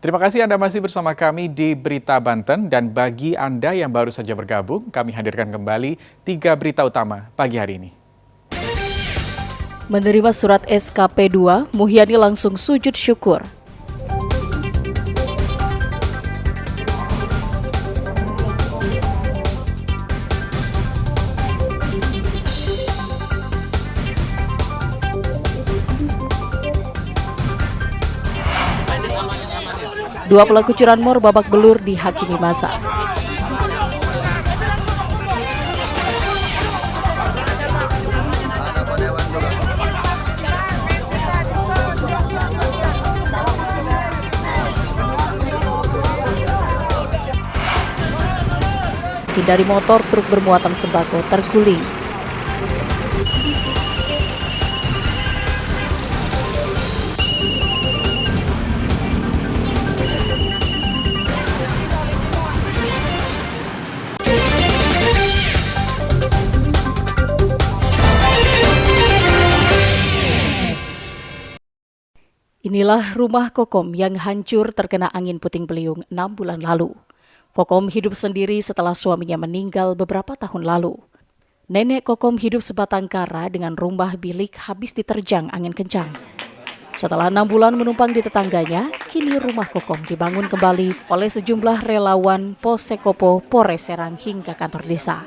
Terima kasih Anda masih bersama kami di Berita Banten, dan bagi Anda yang baru saja bergabung, kami hadirkan kembali 3 berita utama pagi hari ini. Menerima surat SKP 2, Muhyani langsung sujud syukur. Dua pelaku curanmor babak belur dihakimi massa. Hindari motor truk bermuatan sembako terguling. Inilah rumah Kokom yang hancur terkena angin puting beliung 6 bulan lalu. Kokom hidup sendiri setelah suaminya meninggal beberapa tahun lalu. Nenek Kokom hidup sebatang kara dengan rumah bilik habis diterjang angin kencang. Setelah 6 bulan menumpang di tetangganya, kini rumah Kokom dibangun kembali oleh sejumlah relawan Polsekopo, Polres Serang hingga kantor desa.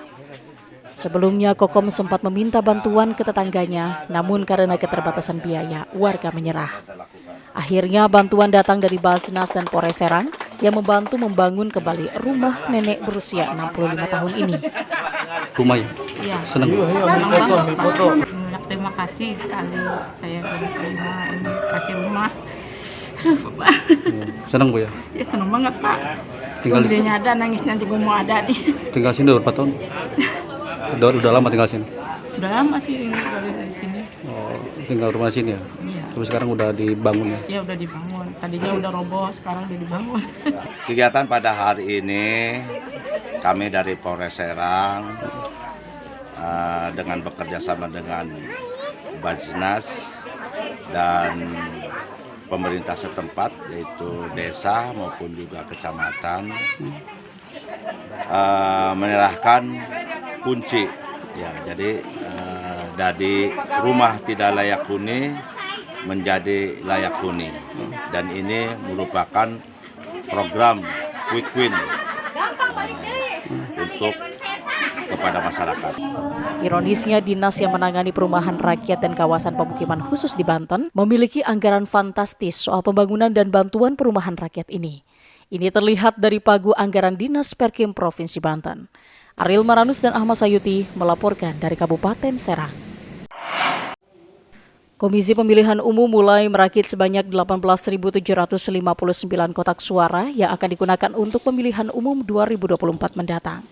Sebelumnya Kokom sempat meminta bantuan ke tetangganya, namun karena keterbatasan biaya, warga menyerah. Akhirnya bantuan datang dari Basnas dan Polres Serang yang membantu membangun kembali rumah nenek berusia 65 tahun ini. Rumah ya? Iya. Senang? Senang banget, Pak. Terima kasih sekali saya diterima ini kasih rumah. Senang Bu ya? Ya senang banget Pak. Tinggal di Gedenya ada, nangis nanti gue mau ada nih. tinggal sini udah berapa tahun? Udah lama tinggal sini? Udah lama sih dari sini. Oh, tinggal rumah sini ya? Iya. Terus sekarang udah dibangun ya? Ya udah dibangun. Tadinya udah roboh, sekarang udah dibangun. Kegiatan pada hari ini kami dari Polres Serang dengan bekerja sama dengan Basnas dan pemerintah setempat yaitu desa maupun juga kecamatan menyerahkan kunci ya, jadi dari rumah tidak layak huni menjadi layak huni, dan ini merupakan program quick win untuk kepada masyarakat. Ironisnya, dinas yang menangani perumahan rakyat dan kawasan pemukiman khusus di Banten memiliki anggaran fantastis soal pembangunan dan bantuan perumahan rakyat ini. Ini terlihat dari pagu anggaran Dinas Perkim Provinsi Banten. Ariel Maranus dan Ahmad Sayuti melaporkan dari Kabupaten Serang. Komisi Pemilihan Umum mulai merakit sebanyak 18.759 kotak suara yang akan digunakan untuk pemilihan umum 2024 mendatang.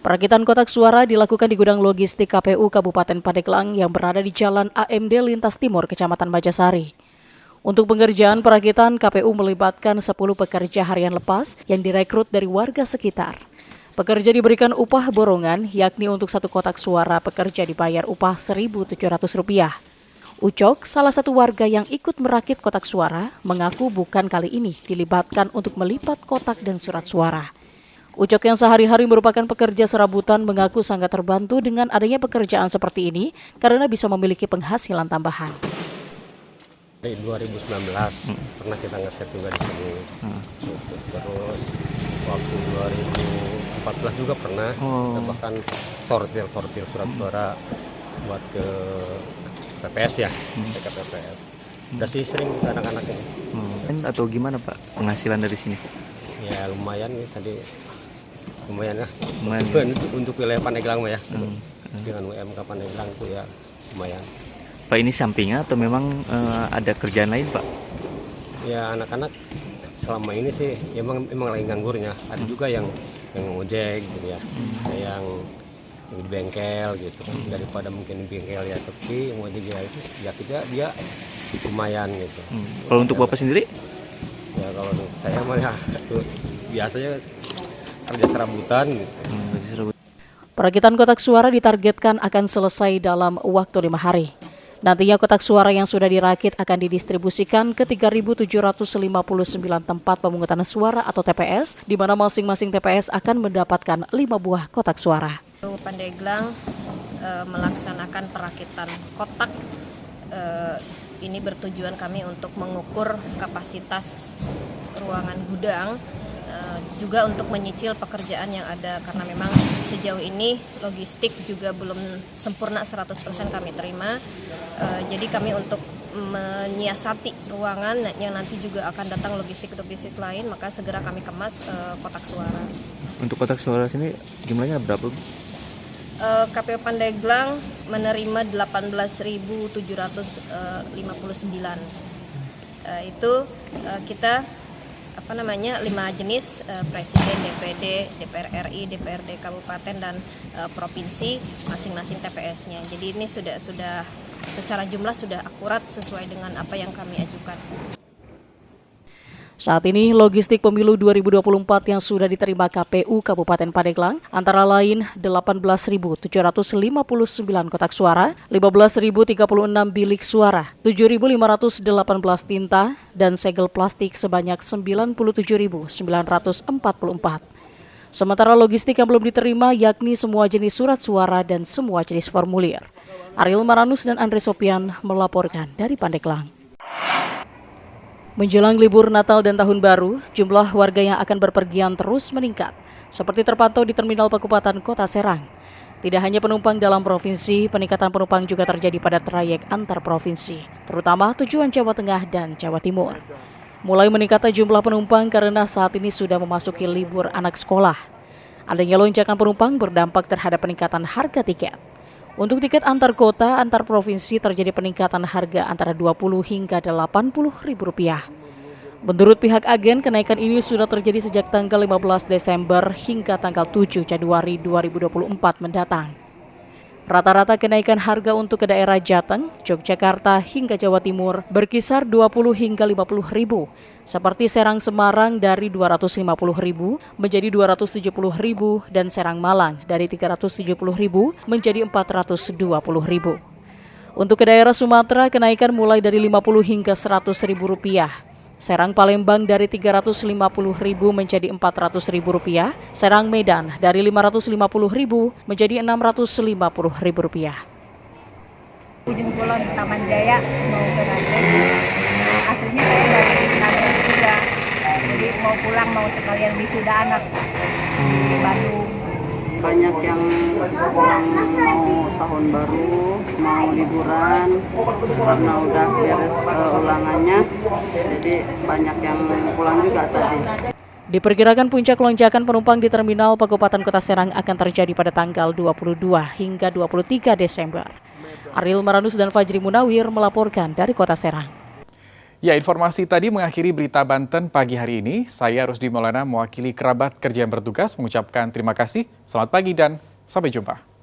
Perakitan kotak suara dilakukan di gudang logistik KPU Kabupaten Pandeglang yang berada di Jalan AMD Lintas Timur, Kecamatan Bajasari. Untuk pengerjaan perakitan, KPU melibatkan 10 pekerja harian lepas yang direkrut dari warga sekitar. Pekerja diberikan upah borongan, yakni untuk satu kotak suara pekerja dibayar upah Rp1.700. Ucok, salah satu warga yang ikut merakit kotak suara, mengaku bukan kali ini dilibatkan untuk melipat kotak dan surat suara. Ucok yang sehari-hari merupakan pekerja serabutan mengaku sangat terbantu dengan adanya pekerjaan seperti ini karena bisa memiliki penghasilan tambahan. Dari 2019 pernah kita ngeset juga di sini. Terus waktu 2014 juga pernah, kita bahkan sortir surat suara buat ke PPS ya, ke PPS. Udah sih sering ke anak-anak ini. Atau gimana Pak penghasilan dari sini? Ya lumayan nih tadi, lumayan ya. Lumayan. Untuk wilayah Pandeglang ya, dengan UMK Pandeglang itu ya lumayan. Pak, ini sampingan atau memang ada kerjaan lain Pak? Ya anak-anak selama ini sih emang lagi nganggurnya. Ada juga yang ngojek gitu ya, ada yang di bengkel gitu. Daripada mungkin di bengkel ya tapi yang ngojek ya tidak dia lumayan gitu. Kalau untuk Bapak sendiri? Ya kalau saya mah ya itu biasanya kerja serabutan gitu. Perakitan kotak suara ditargetkan akan selesai dalam waktu 5 hari. Nantinya kotak suara yang sudah dirakit akan didistribusikan ke 3.759 tempat pemungutan suara atau TPS, di mana masing-masing TPS akan mendapatkan 5 buah kotak suara. Pandeglang melaksanakan perakitan kotak. Ini bertujuan kami untuk mengukur kapasitas ruangan gudang, juga untuk menyicil pekerjaan yang ada, karena memang sejauh ini logistik juga belum sempurna 100% kami terima. Jadi kami untuk menyiasati ruangan yang nanti juga akan datang logistik-logistik lain, maka segera kami kemas kotak suara. Untuk kotak suara sini jumlahnya berapa? KPU Pandeglang menerima 18.759. Itu kita 5 jenis, Presiden, DPD, DPR RI, DPRD Kabupaten dan Provinsi masing-masing TPS-nya. Jadi ini sudah secara jumlah sudah akurat sesuai dengan apa yang kami ajukan. Saat ini, logistik pemilu 2024 yang sudah diterima KPU Kabupaten Pandeglang antara lain 18.759 kotak suara, 15.036 bilik suara, 7.518 tinta, dan segel plastik sebanyak 97.944. Sementara logistik yang belum diterima yakni semua jenis surat suara dan semua jenis formulir. Ariel Maranus dan Andre Sopian melaporkan dari Pandeglang. Menjelang libur Natal dan Tahun Baru, jumlah warga yang akan berpergian terus meningkat, seperti terpantau di Terminal Pakupatan Kota Serang. Tidak hanya penumpang dalam provinsi, peningkatan penumpang juga terjadi pada trayek antar provinsi, terutama tujuan Jawa Tengah dan Jawa Timur. Mulai meningkatnya jumlah penumpang karena saat ini sudah memasuki libur anak sekolah. Adanya lonjakan penumpang berdampak terhadap peningkatan harga tiket. Untuk tiket antar kota, antar provinsi terjadi peningkatan harga antara Rp20 hingga Rp80.000. Menurut pihak agen, kenaikan ini sudah terjadi sejak tanggal 15 Desember hingga tanggal 7 Januari 2024 mendatang. Rata-rata kenaikan harga untuk ke daerah Jateng, Yogyakarta hingga Jawa Timur berkisar Rp20 hingga Rp50.000, seperti Serang Semarang dari Rp250.000 menjadi Rp270.000 dan Serang Malang dari Rp370.000 menjadi Rp420.000. Untuk ke daerah Sumatera, kenaikan mulai dari Rp50 hingga Rp100.000. Serang Palembang dari Rp350.000 menjadi Rp400.000, Serang Medan dari Rp550.000 menjadi Rp650.000. Ujung Kulon Taman Jaya mau ke Nagrek, aslinya saya dari Nagrek juga, jadi mau pulang mau sekalian wisuda anak di Bandung. Banyak yang pulang mau tahun baru, mau liburan karena udah beres ulangannya, jadi banyak yang pulang juga tadi. Diperkirakan puncak lonjakan penumpang di Terminal Pakupatan Kota Serang akan terjadi pada tanggal 22 hingga 23 Desember. Ariel Maranus dan Fajri Munawir melaporkan dari Kota Serang. Ya, informasi tadi mengakhiri berita Banten pagi hari ini. Saya Rusdi Maulana mewakili kerabat kerja yang bertugas mengucapkan terima kasih, selamat pagi dan sampai jumpa.